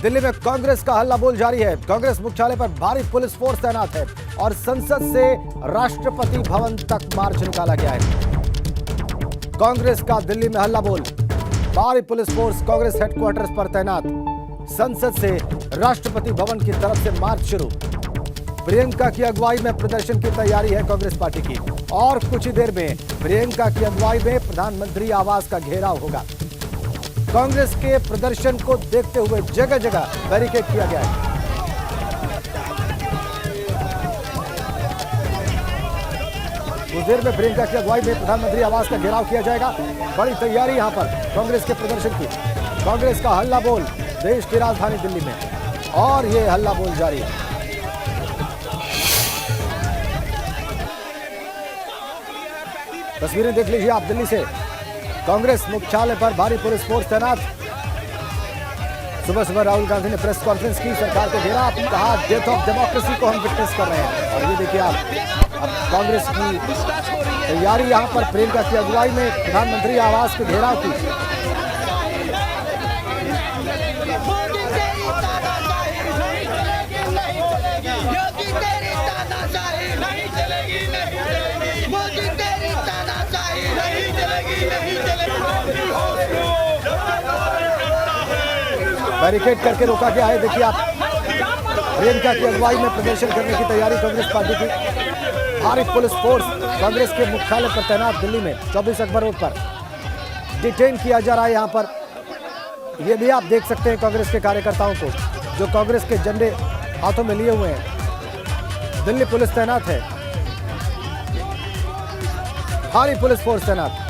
दिल्ली में कांग्रेस का हल्ला बोल जारी है। कांग्रेस मुख्यालय पर भारी पुलिस फोर्स तैनात है और संसद से राष्ट्रपति भवन तक मार्च निकाला गया है। कांग्रेस का दिल्ली में हल्ला बोल, भारी पुलिस फोर्स कांग्रेस हेडक्वार्टर्स पर तैनात, संसद से राष्ट्रपति भवन की तरफ से मार्च शुरू। प्रियंका की अगुवाई में प्रदर्शन की तैयारी है कांग्रेस पार्टी की और कुछ ही देर में प्रियंका की अगुवाई में प्रधानमंत्री आवास का घेराव होगा। कांग्रेस के प्रदर्शन को देखते हुए जगह जगह बैरिकेड किया गया है। कुछ देर में प्रियंका की अगुवाई में प्रधानमंत्री आवास का घेराव किया जाएगा। बड़ी तैयारी यहां पर कांग्रेस के प्रदर्शन की। कांग्रेस का हल्ला बोल देश की राजधानी दिल्ली में और ये हल्ला बोल जारी है। तस्वीरें देख लीजिए आप दिल्ली से। कांग्रेस मुख्यालय पर भारी पुलिस फोर्स तैनात। सुबह सुबह राहुल गांधी ने प्रेस कॉन्फ्रेंस की, सरकार को घेरा, कहा डेथ ऑफ डेमोक्रेसी को हम विटनेस कर रहे हैं। और ये देखिए आप, अब कांग्रेस की तैयारी यहां पर प्रियंका की अगुवाई में प्रधानमंत्री आवास के घेराव की। बैरिकेड करके रोका गया है। देखिए आप, प्रियंका की अगुवाई में प्रदर्शन करने की तैयारी कांग्रेस पार्टी की। भारी पुलिस फोर्स कांग्रेस के मुख्यालय पर तैनात दिल्ली में 24 अकबर रोड पर डिटेन किया जा रहा है। यहां पर ये भी आप देख सकते हैं कांग्रेस के कार्यकर्ताओं को जो कांग्रेस के झंडे हाथों में लिए हुए हैं। दिल्ली पुलिस तैनात है, भारी पुलिस फोर्स तैनात।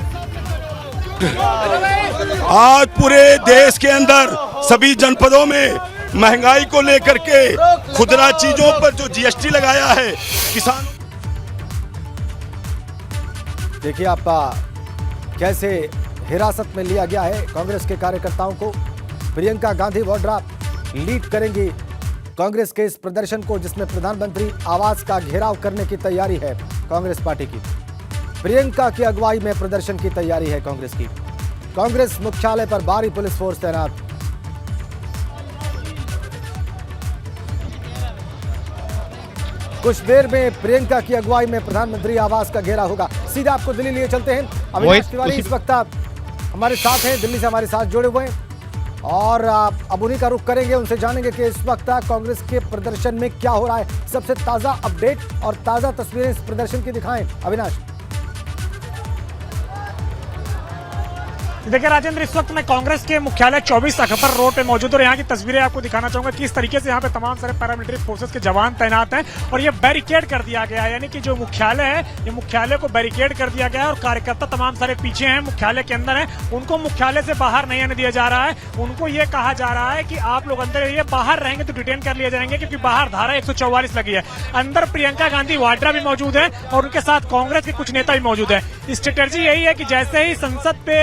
आज पूरे देश के अंदर सभी जनपदों में महंगाई को लेकर के खुदरा चीजों पर जो जीएसटी लगाया है किसान, देखिए आप कैसे हिरासत में लिया गया है कांग्रेस के कार्यकर्ताओं को। प्रियंका गांधी वाड्रा लीड करेंगी कांग्रेस के इस प्रदर्शन को जिसमें प्रधानमंत्री आवास का घेराव करने की तैयारी है कांग्रेस पार्टी की। प्रियंका की अगुवाई में प्रदर्शन की तैयारी है कांग्रेस की। कांग्रेस मुख्यालय पर भारी पुलिस फोर्स तैनात। कुछ देर में प्रियंका की अगुवाई में प्रधानमंत्री आवास का घेराव होगा। सीधा आपको दिल्ली लिए चलते हैं। अविनाश तिवारी इस वक्त हमारे साथ हैं, दिल्ली से हमारे साथ जुड़े हुए हैं और अब उन्हीं का रुख करेंगे, उनसे जानेंगे कि इस वक्त कांग्रेस के प्रदर्शन में क्या हो रहा है। सबसे ताजा अपडेट और ताजा तस्वीरें इस प्रदर्शन की दिखाएं अविनाश। देखिए राजेंद्र, इस वक्त मैं कांग्रेस के मुख्यालय 24 अकबर रोड पे मौजूद और यहाँ की तस्वीरें आपको दिखाना चाहूंगा किस तरीके से यहाँ पे तमाम सारे पैरामिलिट्री फोर्सेस के जवान तैनात हैं और ये बैरिकेड कर दिया गया है। यानी कि जो मुख्यालय है, ये मुख्यालय को बैरिकेड कर दिया गया है और कार्यकर्ता तमाम सारे पीछे हैं, मुख्यालय के अंदर हैं। उनको मुख्यालय से बाहर नहीं आने दिया जा रहा है। उनको ये कहा जा रहा है कि आप लोग अंदर रहिए, बाहर रहेंगे तो डिटेन कर लिए जाएंगे क्योंकि बाहर धारा 144 लगी है। अंदर प्रियंका गांधी वाड्रा भी मौजूद है और उनके साथ कांग्रेस के कुछ नेता भी मौजूद है। स्ट्रेटेजी यही है कि जैसे ही संसद पे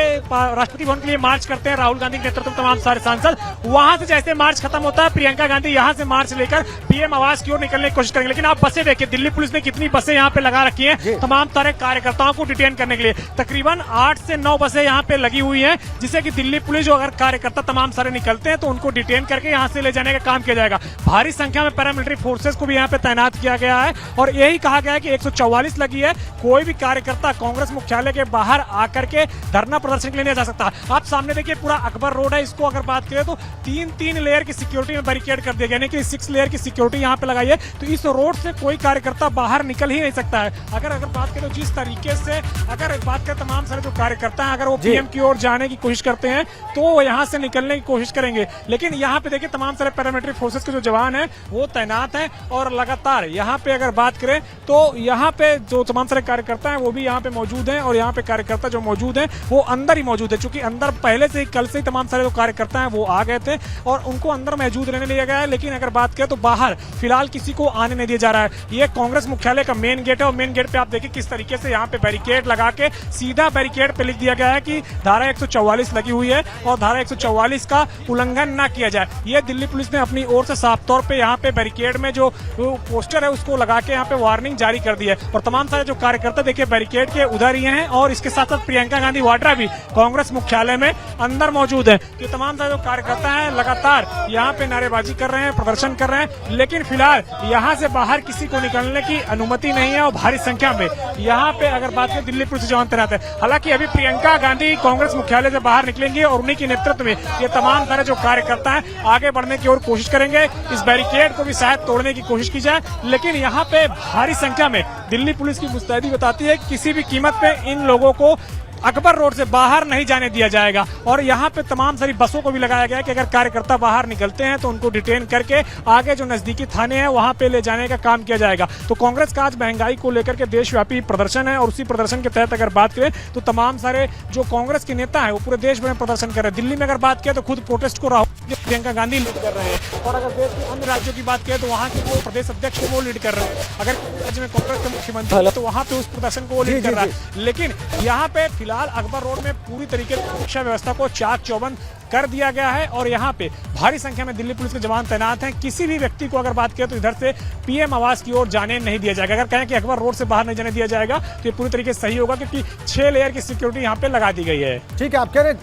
राष्ट्रपति भवन के लिए मार्च करते हैं राहुल गांधी के नेतृत्व में तमाम सारे सांसद, वहां से जैसे मार्च खत्म होता है प्रियंका गांधी यहां से मार्च लेकर पीएम आवास की ओर निकलने की कोशिश करेंगे। लेकिन आप बसें देखिए, दिल्ली पुलिस ने कितनी बसें यहां पे लगा रखी हैं तमाम सारे कार्यकर्ताओं को डिटेन करने के लिए। तकरीबन 8 से 9 बसें यहां पे लगी हुई हैं जिससे कि दिल्ली पुलिस जो अगर कार्यकर्ता तमाम सारे निकलते हैं तो उनको डिटेन करके यहां से ले जाने का काम किया जाएगा। भारी संख्या में पैरामिलिट्री फोर्सेस को भी यहां पे तैनात किया गया है और यही कहा गया है कि 144 लगी है। कोई भी कार्यकर्ता कांग्रेस मुख्यालय के बाहर आकर के धरना प्रदर्शन के लिए नहीं जा सकता। आप सामने देखिए पूरा अकबर रोड है, इसको अगर बात करें तो 3 लेयर की सिक्योरिटी में बैरिकेड कर दिया गया, यानी कि 6 लेयर की सिक्योरिटी यहाँ पे लगाई है। तो इस रोड से कोई कार्यकर्ता बाहर निकल ही नहीं सकता है। अगर बात करें तो जिस तरीके से अगर बात करें तमाम सारे जो कार्यकर्ता हैं, अगर वो पीएम की ओर जाने की कोशिश करते हैं तो वो यहाँ से निकलने की कोशिश करेंगे। लेकिन यहाँ पे देखिए तमाम सारे पैरामिलिट्री फोर्सेस के जो जवान है वो तैनात है और लगातार यहाँ पे अगर बात करें तो यहाँ पे जो तमाम सारे कार्यकर्ता है वो भी यहाँ पे मौजूद है और यहाँ पे कार्यकर्ता जो मौजूद है वो अंदर ही मौजूद है। चूंकि अंदर पहले से ही कल से ही तमाम सारे जो कार्यकर्ता हैं वो आ गए थे और उनको अंदर मौजूद रहने दिया गया है। लेकिन अगर बात करें तो बाहर फिलहाल किसी को आने नहीं दिया जा रहा है। ये कांग्रेस मुख्यालय का मेन गेट है और मेन गेट पे आप देखिए किस तरीके से यहाँ पे बैरिकेड लगा के सीधा बैरिकेड पे लिख दिया गया है कि धारा 144 लगी हुई है और धारा 144 का उल्लंघन ना किया जाए। ये दिल्ली पुलिस ने अपनी ओर से साफ तौर पे यहाँ पे बैरिकेड में जो पोस्टर है उसको लगा के यहाँ पे वार्निंग जारी कर दी है और तमाम सारे जो कार्यकर्ता देखिए बैरिकेड के उधर ही हैं और इसके साथ साथ प्रियंका गांधी वाड्रा भी कांग्रेस कांग्रेस मुख्यालय में अंदर मौजूद है। तो तमाम सारे जो कार्यकर्ता हैं लगातार यहाँ पे नारेबाजी कर रहे हैं, प्रदर्शन कर रहे हैं, लेकिन फिलहाल यहाँ से बाहर किसी को निकलने की अनुमति नहीं है और भारी संख्या में यहाँ पे अगर बात करें दिल्ली पुलिस जवान तैनात है। हालांकि अभी प्रियंका गांधी कांग्रेस मुख्यालय से बाहर निकलेंगे और उन्हीं के नेतृत्व में ये तमाम सारे जो कार्यकर्ता हैं आगे बढ़ने की ओर कोशिश करेंगे। इस बैरिकेड को भी शायद तोड़ने की कोशिश की जाए, लेकिन यहाँ पे भारी संख्या में दिल्ली पुलिस की मुस्तैदी बताती है किसी भी कीमत पे इन लोगों को अकबर रोड से बाहर नहीं जाने दिया जाएगा। और यहाँ पे तमाम सारी बसों को भी लगाया गया है कि अगर कार्यकर्ता बाहर निकलते हैं तो उनको डिटेन करके आगे जो नजदीकी थाने हैं वहां पे ले जाने का काम किया जाएगा। तो कांग्रेस का आज महंगाई को लेकर के देशव्यापी प्रदर्शन है और उसी प्रदर्शन के तहत अगर बात करें तो तमाम सारे जो कांग्रेस के नेता है वो पूरे देश भर में प्रदर्शन कर रहे हैं। दिल्ली में अगर बात करें तो खुद प्रोटेस्ट को राहुल प्रियंका गांधी लीड कर रहे हैं, और अगर देश के अन्य राज्यों की बात करें तो वहाँ के वो प्रदेश अध्यक्ष को वो लीड कर रहे हैं। अगर राज्य में कांग्रेस के मुख्यमंत्री है तो वहाँ पे उस प्रदर्शन को वो लीड कर रहा है। लेकिन यहाँ पे फिलहाल अकबर रोड में पूरी तरीके से सुरक्षा व्यवस्था को चाक चौबंद कर दिया गया है और यहाँ पे भारी संख्या में दिल्ली पुलिस के जवान तैनात हैं। किसी भी व्यक्ति को अगर बात करें तो इधर से पीएम आवास की ओर जाने नहीं दिया जाएगा। अगर कहें कि अकबर रोड से बाहर नहीं जाने दिया जाएगा तो ये पूरी तरीके से सही होगा, क्योंकि 6 लेयर की सिक्योरिटी यहाँ पे लगा दी गई है। ठीक है, आप कह रहे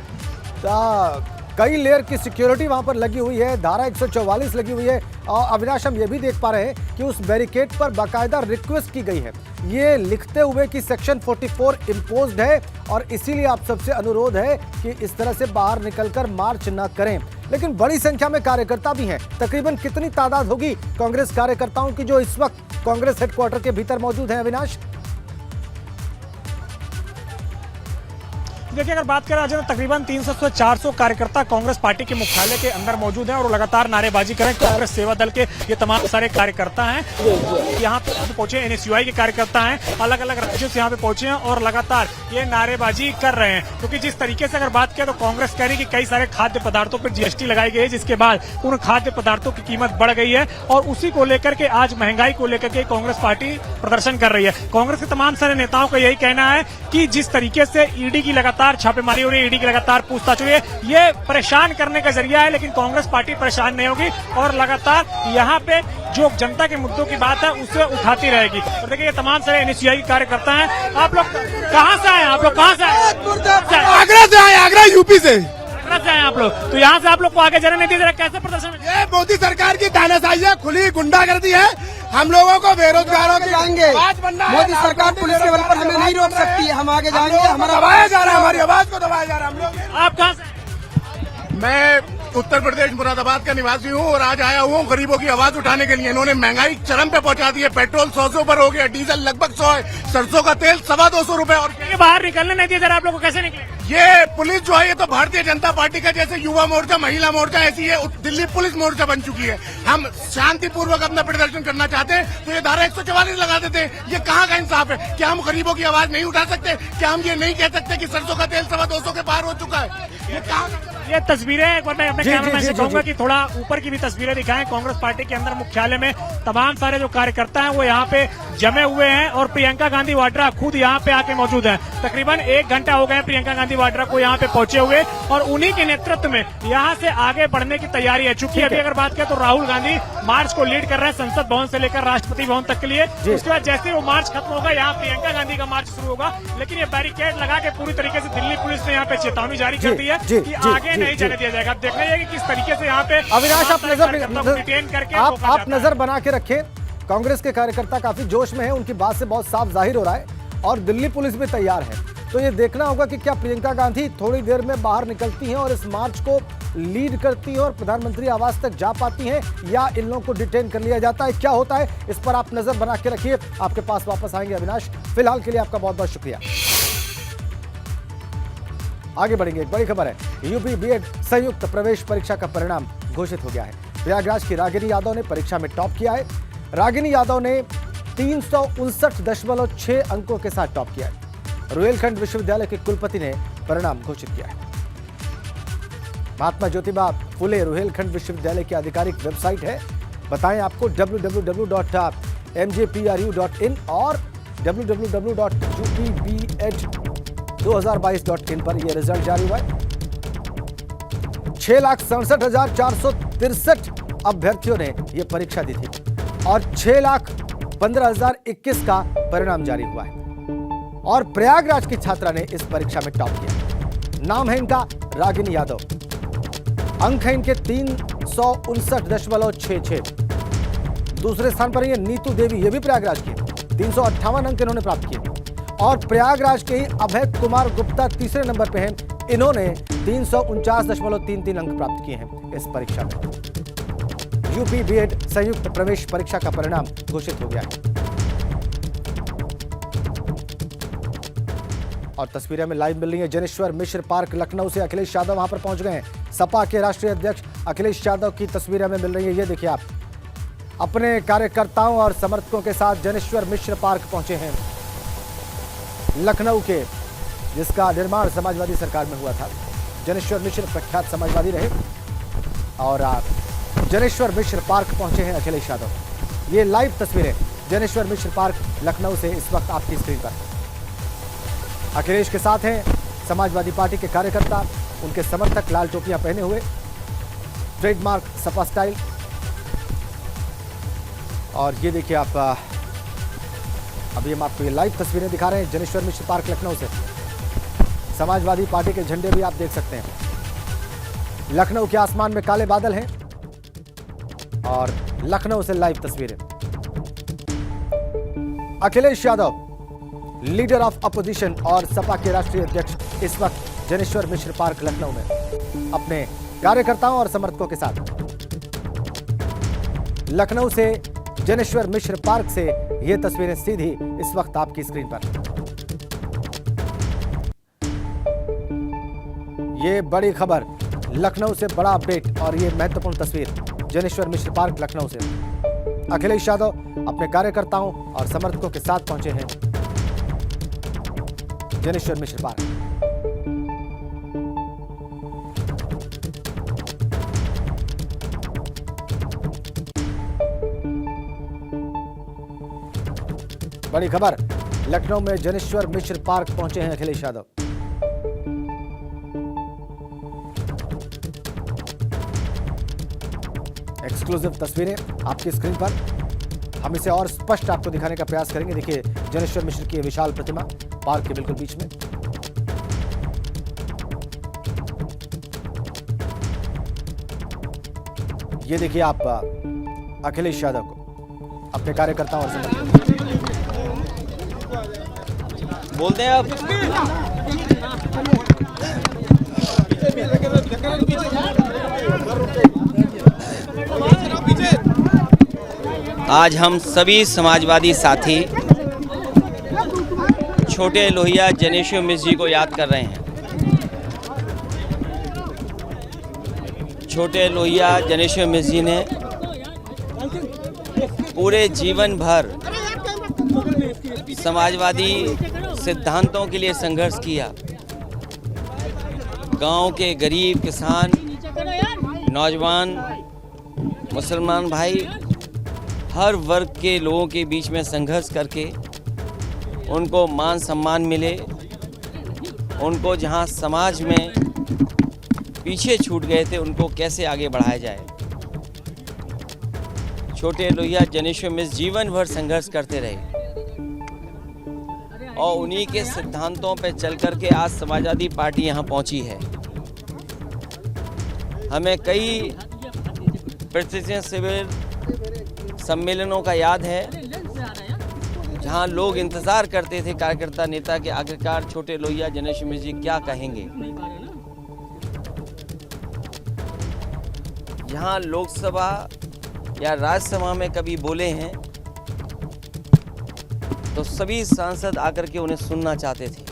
कई लेयर की सिक्योरिटी वहां पर लगी हुई है, धारा 144 लगी हुई है। और अविनाश, हम ये भी देख पा रहे हैं कि उस बैरिकेड पर बाकायदा रिक्वेस्ट की गई है, ये लिखते हुए कि सेक्शन 44 इम्पोज्ड है और इसीलिए आप सबसे अनुरोध है कि इस तरह से बाहर निकलकर मार्च न करें। लेकिन बड़ी संख्या में कार्यकर्ता भी हैं। तकरीबन कितनी तादाद होगी कांग्रेस कार्यकर्ताओं की जो इस वक्त कांग्रेस हेडक्वार्टर के भीतर मौजूद है अविनाश? देखिए, अगर बात करें आज तकरीबन 300 से 400 कार्यकर्ता कांग्रेस पार्टी के मुख्यालय के अंदर मौजूद हैं और लगातार नारेबाजी करें। कांग्रेस सेवा दल के ये तमाम सारे कार्यकर्ता हैं, यहाँ पे पहुंचे एनएसयूआई के कार्यकर्ता हैं, अलग अलग राज्यों से यहाँ पे पहुंचे हैं और लगातार ये नारेबाजी कर रहे हैं। क्योंकि जिस तरीके से अगर बात करें तो कांग्रेस कह रही है कि कई सारे खाद्य पदार्थों पर जीएसटी लगाई गई है, जिसके बाद उन खाद्य पदार्थों की कीमत बढ़ गई है और उसी को लेकर के आज महंगाई को लेकर के कांग्रेस पार्टी प्रदर्शन कर रही है। कांग्रेस के तमाम सारे नेताओं का यही कहना है कि जिस तरीके से ईडी की लगातार छापेमारी हो रही है, ईडी की लगातार पूछताछ हो रही है, ये परेशान करने का जरिया है, लेकिन कांग्रेस पार्टी परेशान नहीं होगी और लगातार यहाँ पे जो जनता के मुद्दों की बात है उसे उठाती रहेगी। और देखिए, ये तमाम सारे एनएसयूआई के कार्यकर्ता हैं। आप लोग कहाँ से आए? आप लोग कहाँ से आए? आगरा से आए, आगरा यूपी से आए आप लोग। तो यहाँ से आप लोग को आगे जाने नहीं दिया, कैसे प्रदर्शन? ये मोदी सरकार की तानाशाही है, खुली गुंडागर्दी है। हम लोगों को बेरोजगारों की जाएंगे। मोदी सरकार पुलिस के बल पर हमें नहीं रोक सकती है, हम आगे जाएंगे। हमारा दबाया जा रहा है, हमारी आवाज को दबाया जा रहा है। हम लोग, आप कहाँ से? मैं उत्तर प्रदेश मुरादाबाद का निवासी हूँ और आज आया हुआ हूँ गरीबों की आवाज उठाने के लिए। इन्होंने महंगाई चरम पे पहुंचा दी है। पेट्रोल 100 से ऊपर हो गया, डीजल लगभग 100 है, सरसों का तेल 250 रुपए। और बाहर निकलने नहीं दिया, आप लोग को कैसे निकले? ये पुलिस जो है ये तो भारतीय जनता पार्टी का जैसे युवा मोर्चा, महिला मोर्चा, ऐसी ये दिल्ली पुलिस मोर्चा बन चुकी है। हम शांतिपूर्वक अपना प्रदर्शन करना चाहते हैं तो ये धारा 144 लगा देते हैं। ये कहाँ का इंसाफ है? क्या हम गरीबों की आवाज नहीं उठा सकते? क्या हम ये नहीं कह सकते कि सरसों का तेल 250 के पार हो चुका है? ये कहाँ? ये तस्वीरें एक बार मैं अपने कैमरामैन से कहूंगा कि थोड़ा ऊपर की भी तस्वीरें दिखाएं। कांग्रेस पार्टी के अंदर मुख्यालय में तमाम सारे जो कार्यकर्ता हैं वो यहाँ पे जमे हुए हैं और प्रियंका गांधी वाड्रा खुद यहाँ पे आके मौजूद हैं। तकरीबन 1 घंटा हो गया प्रियंका गांधी वाड्रा को यहाँ पे पहुंचे हुए और उन्हीं के नेतृत्व में यहाँ से आगे बढ़ने की तैयारी है। चूंकि अभी अगर बात करें तो राहुल गांधी मार्च को लीड कर रहे हैं संसद भवन से लेकर राष्ट्रपति भवन तक के लिए। उसके बाद जैसे वो मार्च खत्म होगा यहाँ प्रियंका गांधी का मार्च शुरू होगा। लेकिन ये बैरिकेड लगा के पूरी तरीके से दिल्ली पुलिस ने यहाँ पे चेतावनी जारी कर दी है कि आगे नहीं जाने दिया जाएगा। आप देख रहे हैं कि किस तरीके से यहाँ पे अविनाश, आप डिटेन करके आप नजर बना के रखें। कांग्रेस के कार्यकर्ता काफी जोश में हैं, उनकी बात से बहुत साफ जाहिर हो रहा है और दिल्ली पुलिस भी तैयार है। तो ये देखना होगा कि क्या प्रियंका गांधी थोड़ी देर में बाहर निकलती हैं और इस मार्च को लीड करती हैं और प्रधानमंत्री आवास तक जा पाती हैं, या इन लोगों को डिटेन कर लिया जाता है। क्या होता है इस पर आप नजर बना के रखिए। आपके पास वापस आएंगे अविनाश। फिलहाल के लिए आपका बहुत बहुत शुक्रिया। आगे बढ़ेंगे, एक बड़ी खबर है। यूपी बीएड संयुक्त प्रवेश परीक्षा का परिणाम घोषित हो गया है। प्रयागराज की रागिनी यादव ने परीक्षा में टॉप किया है। रागिनी यादव ने 359.6 अंकों के साथ टॉप किया है। रुहेलखंड विश्वविद्यालय के कुलपति ने परिणाम घोषित किया है। महात्मा ज्योतिबा फुले रुहेलखंड विश्वविद्यालय की आधिकारिक वेबसाइट है, बताएं आपको www.mjpru.in और www.upbed2022.in पर यह रिजल्ट जारी हुआ है। 6,67,463 अभ्यर्थियों ने यह परीक्षा दी थी और 6,15,021 का परिणाम जारी हुआ है। और प्रयागराज की छात्रा ने इस परीक्षा में टॉप किया। नाम है इनका रागिनी यादव। अंक है इनके 359.66। दूसरे स्थान पर ये नीतू देवी, ये भी प्रयागराज की, 358 अंक इन्होंने प्राप्त किए। और प्रयागराज के ही अभय कुमार गुप्ता तीसरे नंबर पे हैं। इन्होंने 349.33 अंक प्राप्त किए हैं इस परीक्षा में। यूपी बीएड संयुक्त प्रवेश परीक्षा का परिणाम घोषित हो गया है। और तस्वीरें में लाइव मिल रही है जनेश्वर मिश्र पार्क लखनऊ से। अखिलेश यादव वहां पर पहुंच गए हैं। सपा के राष्ट्रीय अध्यक्ष अखिलेश यादव की तस्वीरें में मिल रही है। ये देखिए आप, अपने कार्यकर्ताओं और समर्थकों के साथ जनेश्वर मिश्र पार्क पहुंचे हैं लखनऊ के, जिसका निर्माण समाजवादी सरकार में हुआ था। जनेश्वर मिश्र प्रख्यात समाजवादी रहे और जनेश्वर मिश्र पार्क पहुंचे हैं अखिलेश यादव। ये लाइव तस्वीरें जनेश्वर मिश्र पार्क लखनऊ से इस वक्त आपकी स्क्रीन पर। अखिलेश के साथ हैं समाजवादी पार्टी के कार्यकर्ता, उनके समर्थक लाल टोपियां पहने हुए, ट्रेडमार्क सपा स्टाइल। और ये देखिए आप, अभी हम आपको ये लाइव तस्वीरें दिखा रहे हैं जनेश्वर मिश्र पार्क लखनऊ से। समाजवादी पार्टी के झंडे भी आप देख सकते हैं। लखनऊ के आसमान में काले बादल हैं और लखनऊ से लाइव तस्वीरें। Akhilesh Yadav leader of opposition और सपा के राष्ट्रीय अध्यक्ष इस वक्त जनेश्वर मिश्र पार्क लखनऊ में अपने कार्यकर्ताओं और समर्थकों के साथ। लखनऊ से जनेश्वर मिश्र पार्क से ये तस्वीरें सीधी इस वक्त आपकी स्क्रीन पर। ये बड़ी खबर, लखनऊ से बड़ा अपडेट और ये महत्वपूर्ण तस्वीर जनेश्वर मिश्र पार्क लखनऊ से। अखिलेश यादव अपने कार्यकर्ताओं और समर्थकों के साथ पहुंचे हैं जनेश्वर मिश्र पार्क। बड़ी खबर, लखनऊ में जनेश्वर मिश्र पार्क पहुंचे हैं अखिलेश यादव। एक्सक्लूसिव तस्वीरें आपकी स्क्रीन पर। हम इसे और स्पष्ट आपको दिखाने का प्रयास करेंगे। देखिए जनेश्वर मिश्र की विशाल प्रतिमा पार्क के बिल्कुल बीच में। ये देखिए आप अखिलेश यादव को, अपने कार्यकर्ताओं और समर्थकों। बोलते हैं आप। आज हम सभी समाजवादी साथी छोटे लोहिया जनेश्वर मिश्र जी को याद कर रहे हैं। छोटे लोहिया जनेश्वर मिश्र जी ने पूरे जीवन भर समाजवादी सिद्धांतों के लिए संघर्ष किया। गांव के गरीब किसान, नौजवान, मुसलमान भाई, हर वर्ग के लोगों के बीच में संघर्ष करके उनको मान सम्मान मिले। उनको जहां समाज में पीछे छूट गए थे उनको कैसे आगे बढ़ाया जाए। छोटे लोहिया जनेश्वर मिश्र जीवन भर संघर्ष करते रहे और उन्हीं के सिद्धांतों पर चल कर के आज समाजवादी पार्टी यहाँ पहुँची है। हमें कई प्रतिष्ठित शिविर सम्मेलनों का याद है जहां लोग इंतजार करते थे कार्यकर्ता नेता के आखिरकार छोटे लोहिया जनेश्वर मिश्र जी क्या कहेंगे। जहां लोकसभा या राज्यसभा में कभी बोले हैं तो सभी सांसद आकर के उन्हें सुनना चाहते थे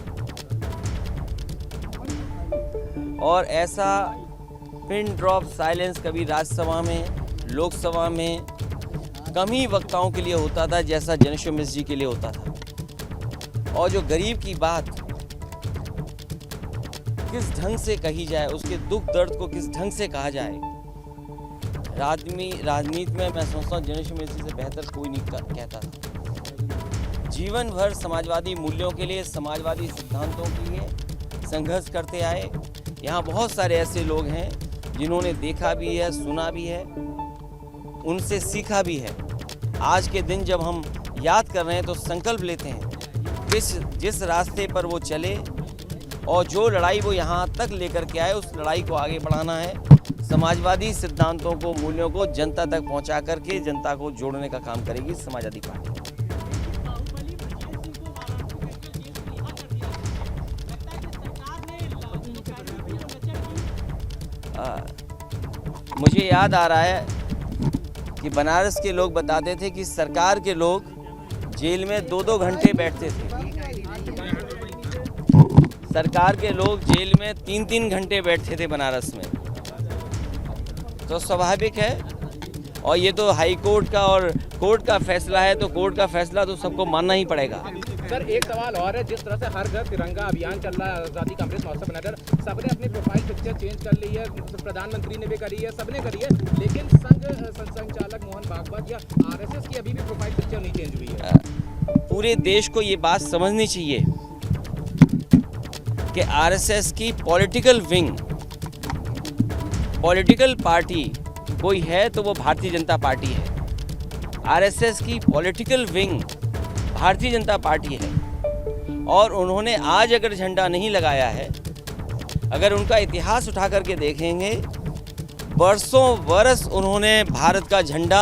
और ऐसा पिन ड्रॉप साइलेंस कभी राज्यसभा में, लोकसभा में कम ही वक्ताओं के लिए होता था जैसा जनेश्वर मिश्र जी के लिए होता था। और जो गरीब की बात किस ढंग से कही जाए, उसके दुख दर्द को किस ढंग से कहा जाए, राजनीति में मैं समझता हूँ जनेश्वर मिश्र जी से बेहतर कोई नहीं कहता था। जीवन भर समाजवादी मूल्यों के लिए, समाजवादी सिद्धांतों के लिए संघर्ष करते आए। यहाँ बहुत सारे ऐसे लोग हैं जिन्होंने देखा भी है, सुना भी है, उनसे सीखा भी है। आज के दिन जब हम याद कर रहे हैं तो संकल्प लेते हैं जिस रास्ते पर वो चले और जो लड़ाई वो यहाँ तक लेकर के आए उस लड़ाई को आगे बढ़ाना है। समाजवादी सिद्धांतों को, मूल्यों को जनता तक पहुँचा करके जनता को जोड़ने का काम करेगी समाजवादी पार्टी। मुझे याद आ रहा है कि बनारस के लोग बताते थे कि सरकार के लोग जेल में 2-2 घंटे बैठते थे। सरकार के लोग जेल में 3-3 घंटे बैठते थे बनारस में। तो स्वाभाविक है, और ये तो हाई कोर्ट का और कोर्ट का फैसला है, तो कोर्ट का फैसला तो सबको मानना ही पड़ेगा। सर एक सवाल और है, जिस तरह से हर घर तिरंगा अभियान चल रहा है, आज़ादी का अमृत महोत्सव बनाकर सबने अपनी प्रोफाइल पिक्चर चेंज कर ली है, प्रधानमंत्री ने भी करी है, सबने करी है, लेकिन संघ संचालक मोहन भागवत या आरएसएस की अभी भी प्रोफाइल पिक्चर नहीं चेंज हुई है। पूरे देश को ये बात समझनी चाहिए कि आरएसएस की पॉलिटिकल विंग, पॉलिटिकल पार्टी कोई है तो वो भारतीय जनता पार्टी है। आरएसएस की political wing Bharatiya Janata party है, और उन्होंने आज अगर झंडा नहीं लगाया है, अगर उनका इतिहास उठा करके देखेंगे, बरसों बरस उन्होंने भारत का झंडा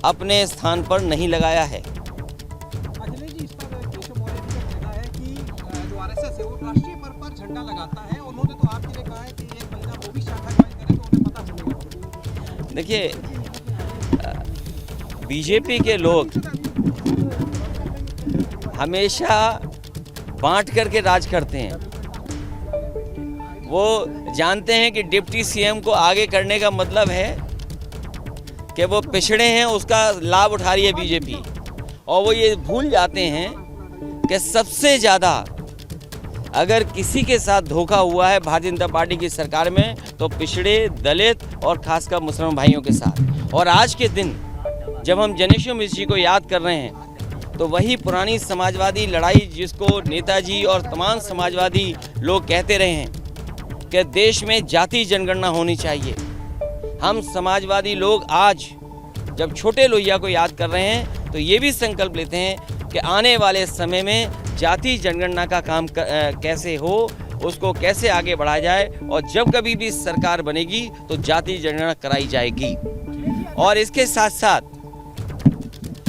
अपने स्थान पर नहीं लगाया है। अखिलेश जी, इस पर केशव मौर्य जी का कहना है कि जो आरएसएस है वो राष्ट्रीय पर्व पर झंडा लगाता है। उन्होंने तो आपके लिए कहा है कि एक महीना वो भी शाखा ज्वाइन करे तो उन्हें पता चलेगा। देखिए, बीजेपी के लोग हमेशा बांट करके राज करते हैं। वो जानते हैं कि डिप्टी सीएम को आगे करने का मतलब है कि वो पिछड़े हैं, उसका लाभ उठा रही है बीजेपी, और वो ये भूल जाते हैं कि सबसे ज़्यादा अगर किसी के साथ धोखा हुआ है भारतीय जनता पार्टी की सरकार में तो पिछड़े, दलित और खासकर मुसलमान भाइयों के साथ। और आज के दिन जब हम जनेश्वर मिश्र जी को याद कर रहे हैं तो वही पुरानी समाजवादी लड़ाई जिसको नेताजी और तमाम समाजवादी लोग कहते रहे हैं कि देश में जाति जनगणना होनी चाहिए। हम समाजवादी लोग आज जब छोटे लोहिया को याद कर रहे हैं तो ये भी संकल्प लेते हैं कि आने वाले समय में जाति जनगणना का काम कैसे हो, उसको कैसे आगे बढ़ाया जाए, और जब कभी भी सरकार बनेगी तो जाति जनगणना कराई जाएगी। और इसके साथ साथ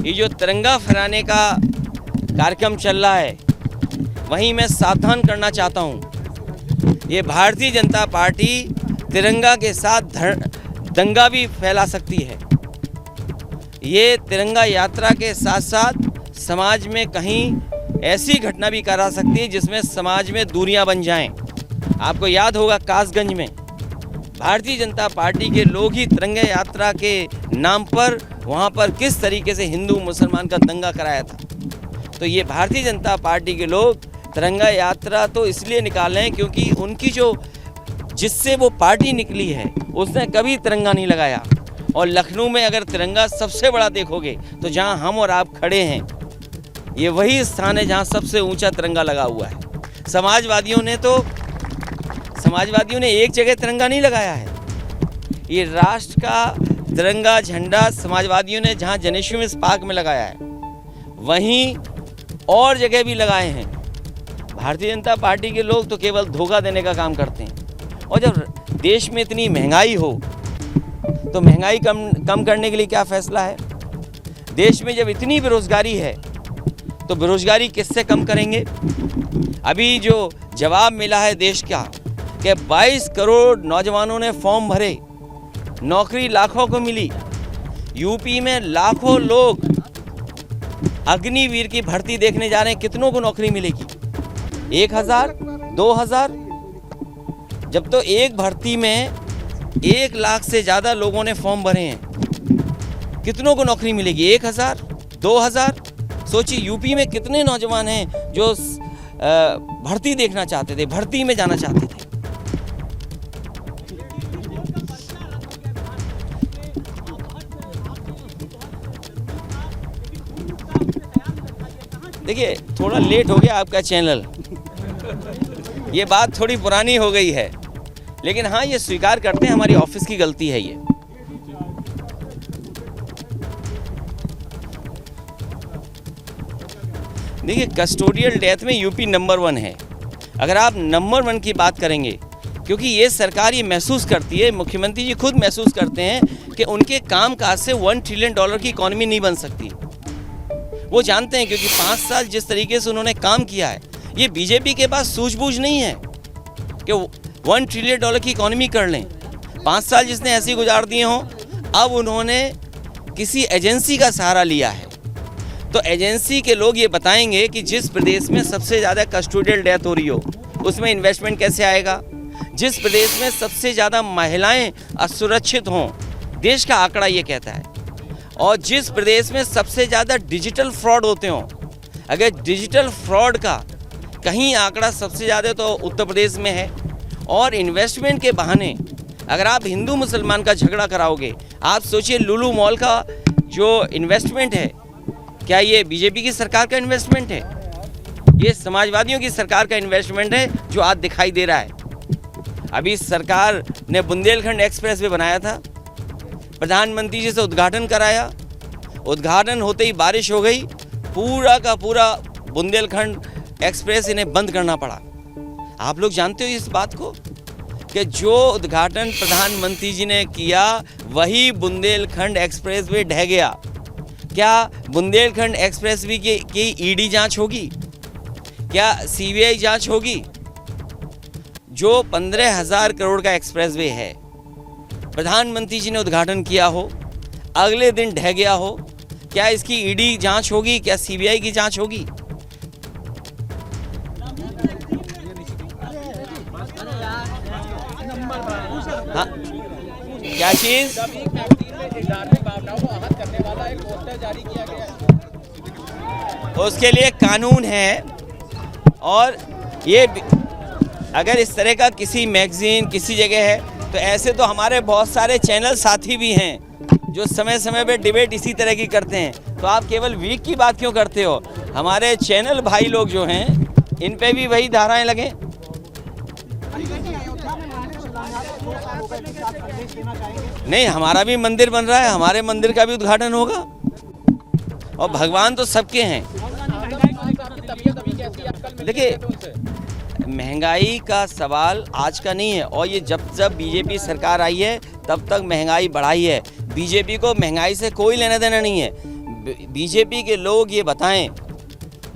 ये जो तिरंगा फहराने का कार्यक्रम चल रहा है, वहीं मैं सावधान करना चाहता हूँ, ये भारतीय जनता पार्टी तिरंगा के साथ दंगा भी फैला सकती है। ये तिरंगा यात्रा के साथ साथ समाज में कहीं ऐसी घटना भी करा सकती है जिसमें समाज में दूरियां बन जाएं। आपको याद होगा कासगंज में भारतीय जनता पार्टी के लोग ही तिरंगा यात्रा के नाम पर वहां पर किस तरीके से हिंदू मुसलमान का दंगा कराया था। तो ये भारतीय जनता पार्टी के लोग तिरंगा यात्रा तो इसलिए निकाल रहे हैं क्योंकि उनकी जो जिससे वो पार्टी निकली है उसने कभी तिरंगा नहीं लगाया। और लखनऊ में अगर तिरंगा सबसे बड़ा देखोगे तो जहां हम और आप खड़े हैं ये वही स्थान है जहां सबसे ऊंचा तिरंगा लगा हुआ है। समाजवादियों ने एक जगह तिरंगा नहीं लगाया है। ये राष्ट्र का तिरंगा झंडा समाजवादियों ने जहां जनेश्वर मिश्र पार्क में लगाया है वहीं और जगह भी लगाए हैं। भारतीय जनता पार्टी के लोग तो केवल धोखा देने का काम करते हैं। और जब देश में इतनी महंगाई हो तो महंगाई कम करने के लिए क्या फैसला है? देश में जब इतनी बेरोजगारी है तो बेरोजगारी किससे कम करेंगे? अभी जो जवाब मिला है देश का कि 22 करोड़ नौजवानों ने फॉर्म भरे, नौकरी लाखों को मिली। यूपी में लाखों लोग अग्निवीर की भर्ती देखने जा रहे हैं, कितनों को नौकरी मिलेगी? 1000, 2000? जब तो एक भर्ती में 1 लाख से ज़्यादा लोगों ने फॉर्म भरे हैं, कितनों को नौकरी मिलेगी? 1000, 2000? सोचिए यूपी में कितने नौजवान हैं जो भर्ती देखना चाहते थे, भर्ती में जाना चाहते थे। देखिए, थोड़ा लेट हो गया आपका चैनल, ये बात थोड़ी पुरानी हो गई है, लेकिन हाँ ये स्वीकार करते हैं हमारी ऑफिस की गलती है ये। देखिए, कस्टोडियल डेथ में यूपी नंबर 1 है। अगर आप नंबर 1 की बात करेंगे, क्योंकि ये सरकार ये महसूस करती है, मुख्यमंत्री जी खुद महसूस करते हैं कि उनके काम काज से $1 ट्रिलियन की इकॉनमी नहीं बन सकती। वो जानते हैं, क्योंकि 5 साल जिस तरीके से उन्होंने काम किया है, ये बीजेपी के पास सूझबूझ नहीं है कि $1 ट्रिलियन की इकॉनमी कर लें। 5 साल जिसने ऐसे ही गुजार दिए हों, अब उन्होंने किसी एजेंसी का सहारा लिया है। तो एजेंसी के लोग ये बताएंगे कि जिस प्रदेश में सबसे ज़्यादा कस्टोडियल डेथ हो रही हो, उसमें इन्वेस्टमेंट कैसे आएगा। जिस प्रदेश में सबसे ज़्यादा महिलाएं असुरक्षित हों, देश का आंकड़ा ये कहता है, और जिस प्रदेश में सबसे ज़्यादा डिजिटल फ्रॉड होते हों, अगर डिजिटल फ्रॉड का कहीं आंकड़ा सबसे ज़्यादा तो उत्तर प्रदेश में है। और इन्वेस्टमेंट के बहाने अगर आप हिंदू मुसलमान का झगड़ा कराओगे, आप सोचिए लुलु मॉल का जो इन्वेस्टमेंट है, क्या ये बीजेपी की सरकार का इन्वेस्टमेंट है? ये समाजवादियों की सरकार का इन्वेस्टमेंट है जो आज दिखाई दे रहा है। अभी सरकार ने बुंदेलखंड एक्सप्रेस वे बनाया था, प्रधानमंत्री जी से उद्घाटन कराया, उद्घाटन होते ही बारिश हो गई, पूरा का पूरा बुंदेलखंड एक्सप्रेस इन्हें बंद करना पड़ा। आप लोग जानते हो इस बात को कि जो उद्घाटन प्रधानमंत्री जी ने किया, वही बुंदेलखंड एक्सप्रेस वे ढह गया। क्या बुंदेलखंड एक्सप्रेस वे की ईडी जांच होगी? क्या सीबीआई जांच होगी? जो 15,000 करोड़ का एक्सप्रेसवे है, प्रधानमंत्री जी ने उद्घाटन किया हो, अगले दिन ढह गया हो, क्या इसकी ईडी जांच होगी? क्या सीबीआई की जांच होगी? हाँ, क्या चीज? धार्मिक भावनाओं को आहत करने वाला एक पोस्टर जारी किया गया है। उसके लिए कानून है, और ये अगर इस तरह का किसी मैगजीन किसी जगह है, तो ऐसे तो हमारे बहुत सारे चैनल साथी भी हैं जो समय समय पे डिबेट इसी तरह की करते हैं। तो आप केवल वीक की बात क्यों करते हो? हमारे चैनल भाई लोग जो हैं, इन पे भी वही धाराएं लगें। नहीं, हमारा भी मंदिर बन रहा है, हमारे मंदिर का भी उद्घाटन होगा, और भगवान तो सबके हैं। देखिए, महंगाई का सवाल आज का नहीं है, और ये जब बीजेपी सरकार आई है तब तक महंगाई बढ़ाई है। बीजेपी को महंगाई से कोई लेना देना नहीं है। बीजेपी के लोग ये बताएं,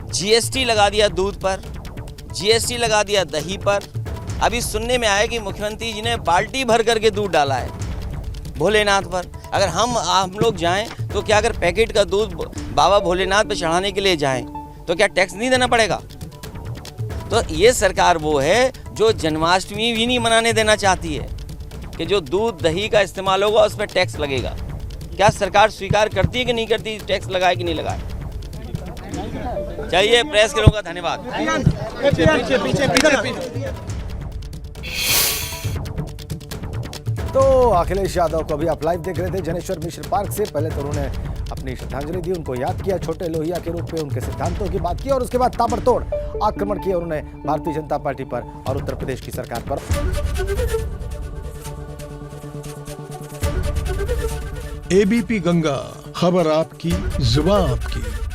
जीएसटी लगा दिया दूध पर, जीएसटी लगा दिया दही पर। अभी सुनने में आया कि मुख्यमंत्री जी ने बाल्टी भर करके दूध डाला है भोलेनाथ पर। अगर हम लोग जाएं तो क्या अगर पैकेट का दूध बाबा भोलेनाथ पे चढ़ाने के लिए जाएं तो क्या टैक्स नहीं देना पड़ेगा? तो ये सरकार वो है जो जन्माष्टमी भी नहीं मनाने देना चाहती है कि जो दूध दही का इस्तेमाल होगा उस पर टैक्स लगेगा। क्या सरकार स्वीकार करती है कि नहीं करती, टैक्स लगाए कि नहीं लगाए? चलिए, प्रेस के लोगों का धन्यवाद। तो अखिलेश यादव को अभी आप लाइव देख रहे थे जनेश्वर मिश्र पार्क से। पहले तो उन्होंने अपनी श्रद्धांजलि दी, उनको याद किया छोटे लोहिया के रूप में, उनके सिद्धांतों की बात की, और उसके बाद ताबड़तोड़ आक्रमण किया उन्होंने भारतीय जनता पार्टी पर और उत्तर प्रदेश की सरकार पर। एबीपी गंगा, खबर आपकी, जुबान आपकी।